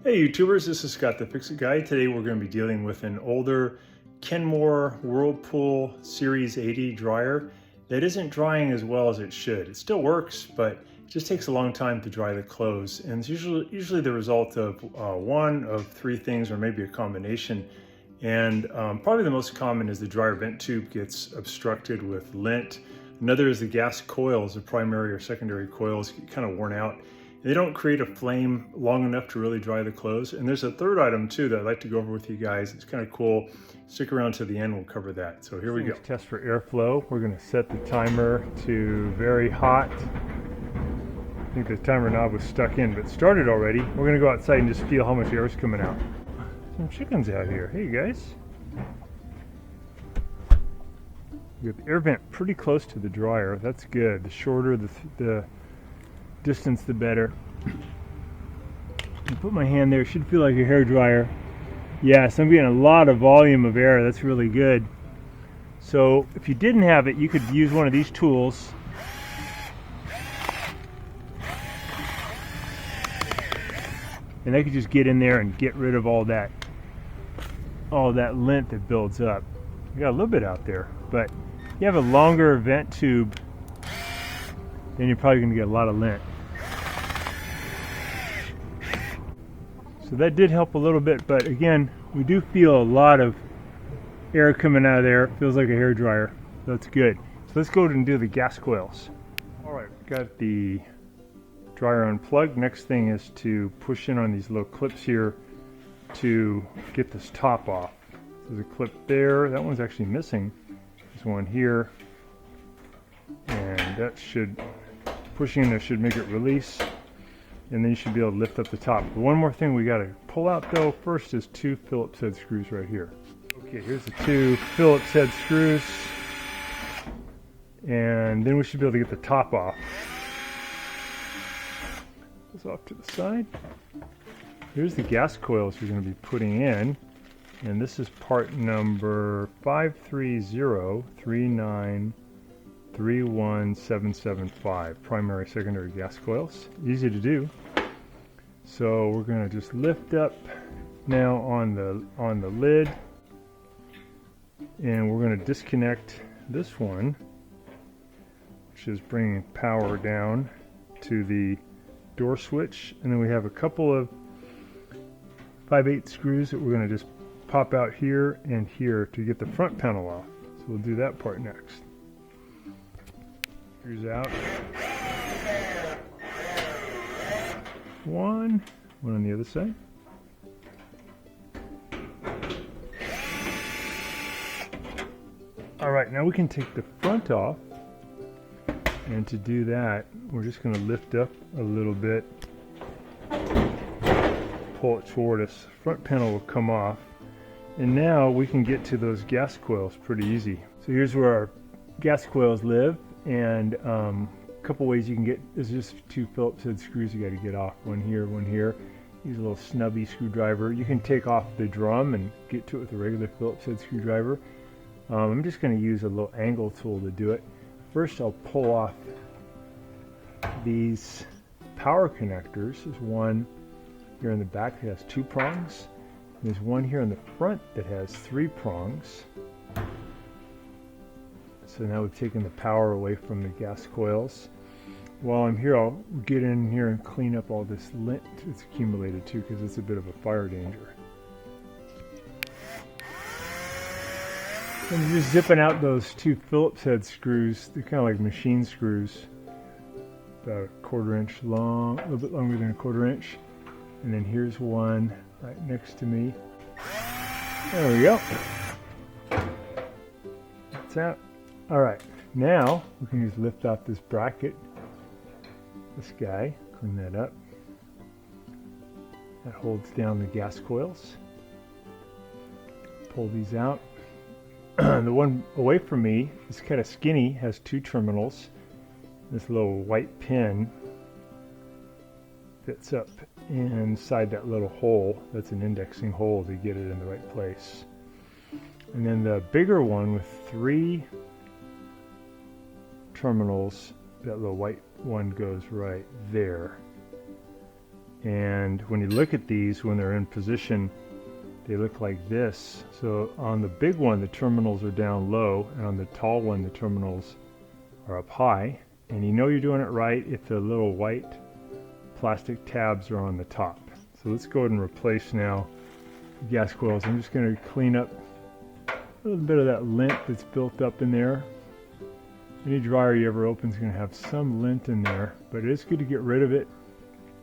Hey YouTubers, this is Scott the Fix-It Guy. Today we're going to be dealing with an older Kenmore Whirlpool Series 80 dryer that isn't drying as well as it should. It still works, but it just takes a long time to dry the clothes, and it's usually the result of one of three things, or maybe a combination. And probably the most common is the dryer vent tube gets obstructed with lint. Another is the gas coils, the primary or secondary coils, get kind of worn out. They don't create a flame long enough to really dry the clothes. And there's a third item too that I'd like to go over with you guys. It's kind of cool. Stick around to the end, we'll cover that. So here we go. Test for airflow. We're gonna set the timer to very hot. I think the timer knob was stuck in, but it started already. We're gonna go outside and just feel how much air is coming out. Some chickens out here. Hey guys. We got the air vent pretty close to the dryer. That's good. The shorter the distance, the better. I put my hand there. It should feel like a hair dryer. Yes, I'm getting a lot of volume of air. That's really good. So if you didn't have it, you could use one of these tools. And they could just get in there and get rid of all that lint that builds up. You got a little bit out there, but if you have a longer vent tube, then you're probably going to get a lot of lint. So that did help a little bit, but again, we do feel a lot of air coming out of there. Feels like a hair dryer. That's good. So let's go ahead and do the gas coils. All right, got the dryer unplugged. Next thing is to push in on these little clips here to get this top off. There's a clip there. That one's actually missing. There's one here, and that should, pushing in there should make it release. And then you should be able to lift up the top. But one more thing we got to pull out though first is two Phillips head screws right here. Okay, here's the two Phillips head screws. And then we should be able to get the top off. This off to the side. Here's the gas coils you're going to be putting in. And this is part number 53039317775. Primary, secondary gas coils. Easy to do. So we're going to just lift up now on the lid, and we're going to disconnect this one, which is bringing power down to the door switch. And then we have a couple of 5/8 screws that we're going to just pop out here and here to get the front panel off. So we'll do that part next. Here's out. One on the other side. All right, now we can take the front off. And to do that, we're just going to lift up a little bit. Pull it toward us. Front panel will come off. And now we can get to those gas coils pretty easy. So here's where our gas coils live, and a couple ways you can get, there's just two Phillips head screws you got to get off. One here, one here. Use a little snubby screwdriver. You can take off the drum and get to it with a regular Phillips head screwdriver. I'm just going to use a little angle tool to do it. First I'll pull off these power connectors. There's one here in the back that has 2 prongs. There's one here in the front that has 3 prongs. So now we've taken the power away from the gas coils. While I'm here, I'll get in here and clean up all this lint that's accumulated too, because it's a bit of a fire danger. I'm just zipping out those 2 Phillips head screws. They're kind of like machine screws. About a 1/4 inch long, a little bit longer than a 1/4 inch. And then here's one right next to me. There we go. That's out. All right, now we can just lift off this bracket. This guy, clean that up. That holds down the gas coils. Pull these out. The one away from me is kind of skinny, has 2 terminals. This little white pin fits up inside that little hole. That's an indexing hole to get it in the right place. And then the bigger one with 3 terminals, that little white one goes right there. And when you look at these, when they're in position, they look like this. So on the big one, the terminals are down low, and on the tall one, the terminals are up high. And you know you're doing it right if the little white plastic tabs are on the top. So let's go ahead and replace now the gas coils. I'm just going to clean up a little bit of that lint that's built up in there. Any dryer you ever open is going to have some lint in there, but it is good to get rid of it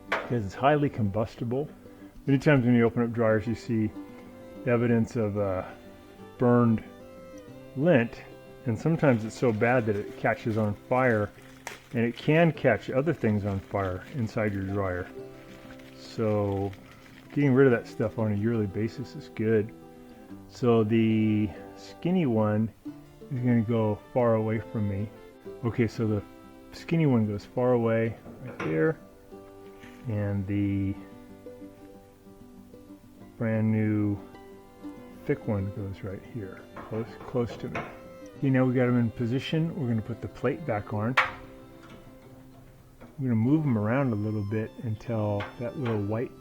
because it's highly combustible. Many times when you open up dryers, you see evidence of burned lint, and sometimes it's so bad that it catches on fire, and it can catch other things on fire inside your dryer. So getting rid of that stuff on a yearly basis is good. So the skinny one is going to go far away from me. Okay, so the skinny one goes far away right there, and the brand new thick one goes right here, close to me. Okay, now we got them in position. We're going to put the plate back on. I'm going to move them around a little bit until that little white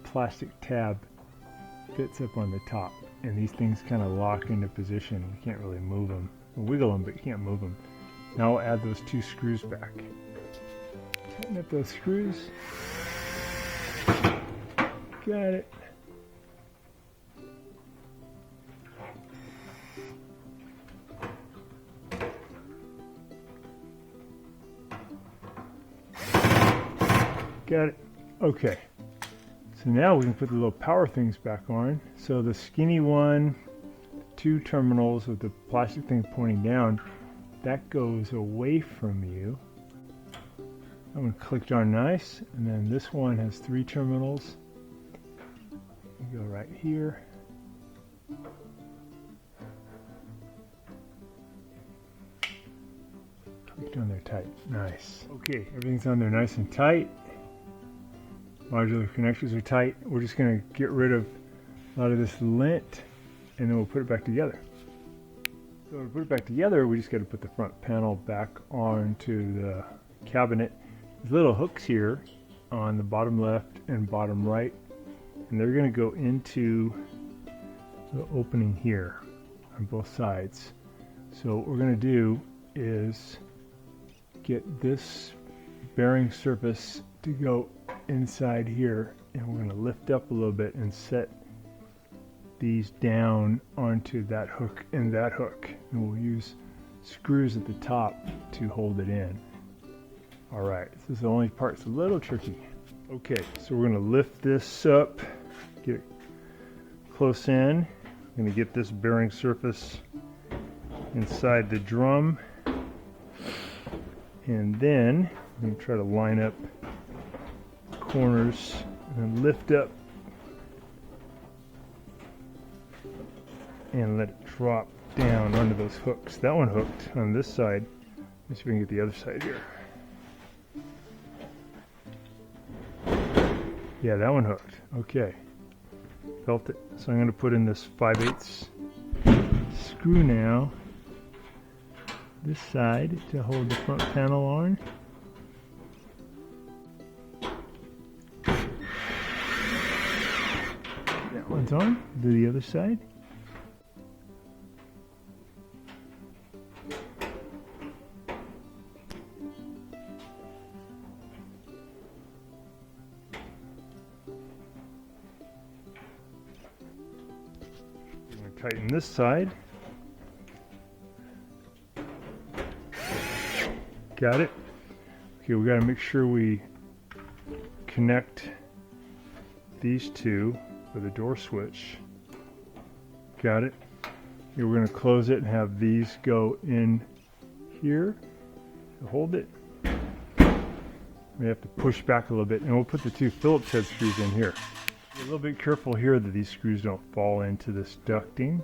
plastic tab fits up on the top, and these things kind of lock into position. You can't really move them. We'll wiggle them, but you can't move them. Now we'll add those 2 screws back. Tighten up those screws. Got it. Got it. Okay. So now we can put the little power things back on. So the skinny one, 2 terminals with the plastic thing pointing down, that goes away from you. That one clicked on nice. And then this one has 3 terminals. You go right here. Clicked on there tight. Nice. Okay, everything's on there nice and tight. Modular connectors are tight. We're just going to get rid of a lot of this lint, and then we'll put it back together. So to put it back together, we just got to put the front panel back onto the cabinet. There's little hooks here on the bottom left and bottom right, and they're going to go into the opening here on both sides. So what we're going to do is get this bearing surface to go inside here, and we're going to lift up a little bit and set these down onto that hook and that hook, and we'll use screws at the top to hold it in. Alright, this is the only part that's a little tricky. Okay, so we're going to lift this up, get it close in. I'm going to get this bearing surface inside the drum, and then I'm going to try to line up corners and lift up and let it drop down onto those hooks. That one hooked on this side. Let's see if we can get the other side here. Yeah, that one hooked. Okay. Felt it. So I'm going to put in this 5/8 screw now, this side, to hold the front panel on. That one's on. Do the other side. Tighten this side. Got it. Okay, we got to make sure we connect these two with a door switch. Got it. Okay, we're going to close it and have these go in here to hold it. We have to push back a little bit, and we'll put the 2 Phillips head screws in here. Be a little bit careful here that these screws don't fall into this ducting.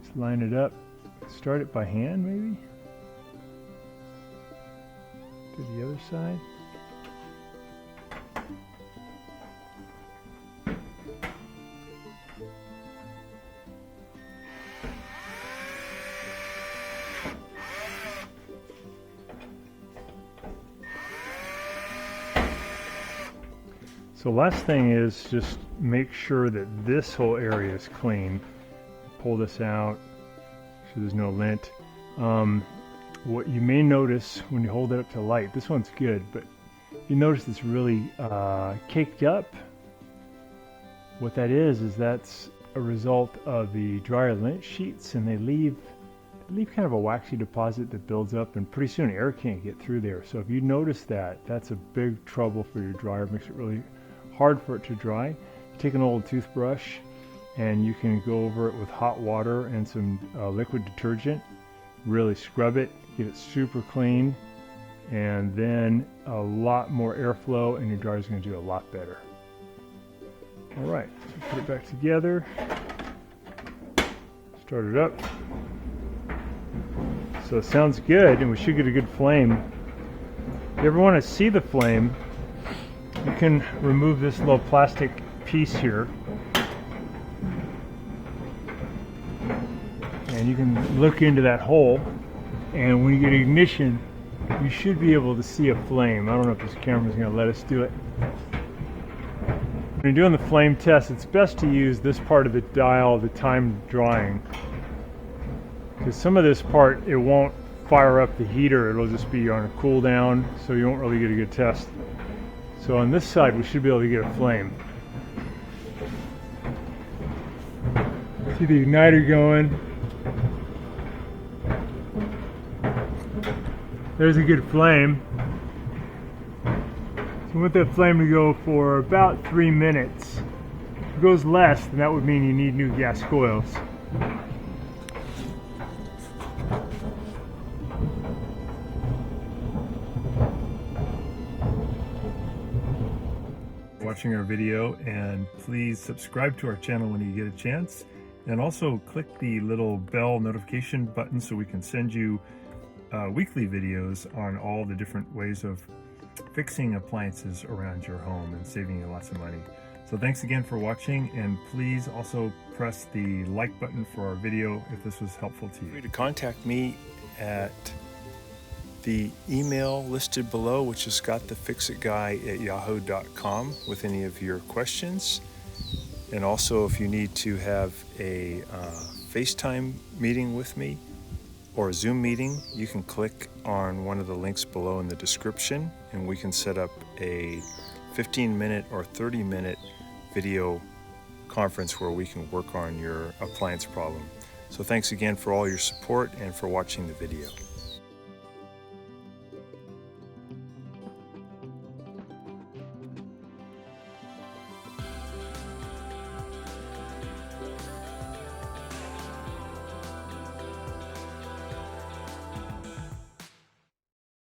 Just line it up. Start it by hand, maybe. To the other side. So last thing is just make sure that this whole area is clean. Pull this out so there's no lint. What you may notice when you hold it up to light, this one's good, but you notice it's really caked up. What that is that's a result of the dryer lint sheets, and they leave kind of a waxy deposit that builds up, and pretty soon air can't get through there. So if you notice that, that's a big trouble for your dryer. It makes it really hard for it to dry. Take an old toothbrush and you can go over it with hot water and some liquid detergent. Really scrub it, get it super clean, and then a lot more airflow, and your dryer is going to do a lot better. All right, so put it back together. Start it up. So it sounds good, and we should get a good flame. If you ever want to see the flame, you can remove this little plastic piece here, and you can look into that hole, and when you get ignition, you should be able to see a flame. I don't know if this camera is going to let us do it. When you're doing the flame test, it's best to use this part of the dial, the time drying, because some of this part, it won't fire up the heater. It'll just be on a cool down, so you won't really get a good test. So on this side, we should be able to get a flame. See the igniter going. There's a good flame. So we want that flame to go for about 3 minutes. If it goes less, then that would mean you need new gas coils. Watching our video, and please subscribe to our channel when you get a chance, and also click the little bell notification button so we can send you weekly videos on all the different ways of fixing appliances around your home and saving you lots of money. So thanks again for watching, and please also press the like button for our video if this was helpful to you. Feel free to contact me at the email listed below, which is scottthefixitguy@yahoo.com, with any of your questions. And also, if you need to have a FaceTime meeting with me or a Zoom meeting, you can click on one of the links below in the description, and we can set up a 15-minute or 30-minute video conference where we can work on your appliance problem. So thanks again for all your support and for watching the video.